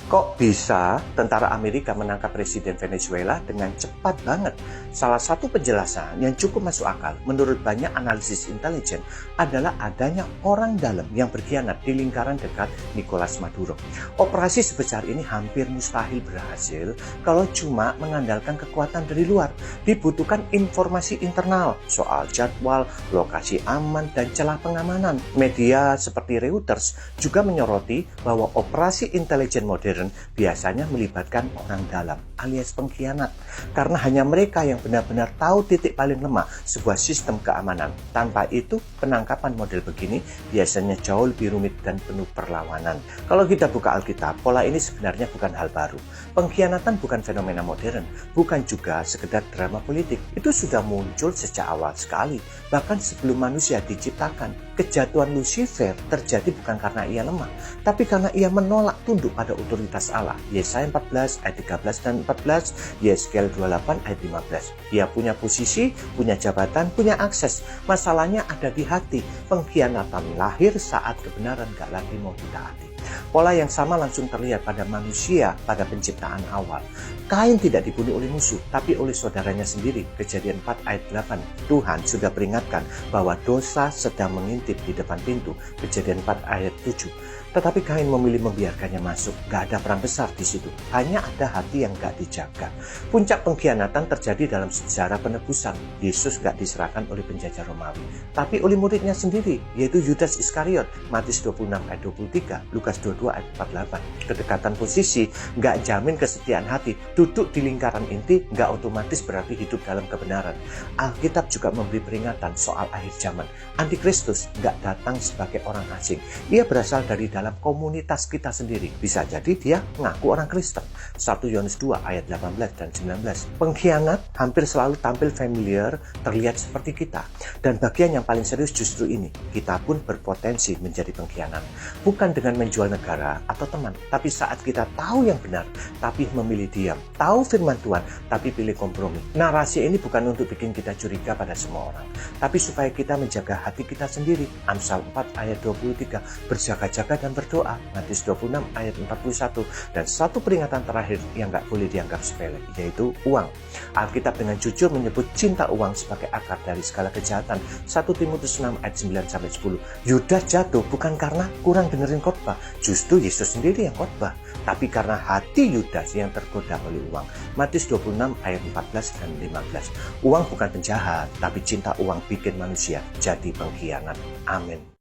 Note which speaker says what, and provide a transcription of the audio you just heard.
Speaker 1: Kok bisa tentara Amerika menangkap Presiden Venezuela dengan cepat banget? Salah satu penjelasan yang cukup masuk akal menurut banyak analisis intelijen adalah adanya orang dalam yang berkhianat di lingkaran dekat Nicolas Maduro. Operasi sebesar ini hampir mustahil berhasil kalau cuma mengandalkan kekuatan dari luar. Dibutuhkan informasi internal soal jadwal, lokasi aman, dan celah pengamanan. Media seperti Reuters juga menyoroti bahwa operasi intelijen modern biasanya melibatkan orang dalam alias pengkhianat, karena hanya mereka yang benar-benar tahu titik paling lemah sebuah sistem keamanan. Tanpa itu, penangkapan model begini biasanya jauh lebih rumit dan penuh perlawanan. Kalau kita buka Alkitab, pola ini sebenarnya bukan hal baru. Pengkhianatan bukan fenomena modern, bukan juga sekedar drama politik. Itu sudah muncul sejak awal sekali, bahkan sebelum manusia diciptakan. Kejatuhan Lucifer terjadi bukan karena ia lemah, tapi karena ia menolak tunduk pada otoritas Allah. Yesaya 14 ayat 13 dan 14, Yeskel 28 ayat 15. Ia punya posisi, punya jabatan, punya akses. Masalahnya ada di hati. Pengkhianatan lahir saat kebenaran gak lagi mau ditaati. Pola yang sama langsung terlihat pada manusia pada penciptaan awal. Kain tidak dibunuh oleh musuh, tapi oleh saudaranya sendiri. Kejadian 4 ayat 8. Tuhan sudah peringatkan bahwa dosa sedang mengintip di depan pintu. Kejadian 4 ayat 7. Tetapi Kain memilih membiarkannya masuk. Gak ada perang besar di situ. Hanya ada hati yang gak dijaga. Puncak pengkhianatan terjadi dalam sejarah penebusan. Yesus gak diserahkan oleh penjajah Romawi, tapi oleh muridnya sendiri, yaitu Yudas Iskariot. Matius 26 ayat 23, Lukas 22 ayat 48. Kedekatan posisi gak jamin kesetiaan hati. Duduk di lingkaran inti gak otomatis berarti hidup dalam kebenaran. Alkitab juga memberi peringatan soal akhir zaman. Antikristus gak datang sebagai orang asing. Ia berasal dari dalam komunitas kita sendiri. Bisa jadi dia ngaku orang Kristen. 1 Yohanes 2 ayat 18 dan 19. Pengkhianat hampir selalu tampil familiar, terlihat seperti kita. Dan bagian yang paling serius justru ini. Kita pun berpotensi menjadi pengkhianat. Bukan dengan menjual negara atau teman, tapi saat kita tahu yang benar, tapi memilih diam. Tahu firman Tuhan, tapi pilih kompromi. Narasi ini bukan untuk bikin kita curiga pada semua orang, tapi supaya kita menjaga hati kita sendiri. Amsal 4 ayat 23. Berjaga-jaga dan berdoa. Matius 26 ayat 41. Dan satu peringatan terakhir yang gak boleh dianggap sepele, yaitu uang. Alkitab dengan jujur menyebut cinta uang sebagai akar dari segala kejahatan. 1 Timotius 6 ayat 9-10. Yudas jatuh bukan karena kurang dengerin khotbah, justru Yesus sendiri yang khotbah, tapi karena hati Yudas yang tergoda oleh uang. Matius 26 ayat 14 dan 15. Uang bukan penjahat, tapi cinta uang bikin manusia jadi pengkhianat. Amin.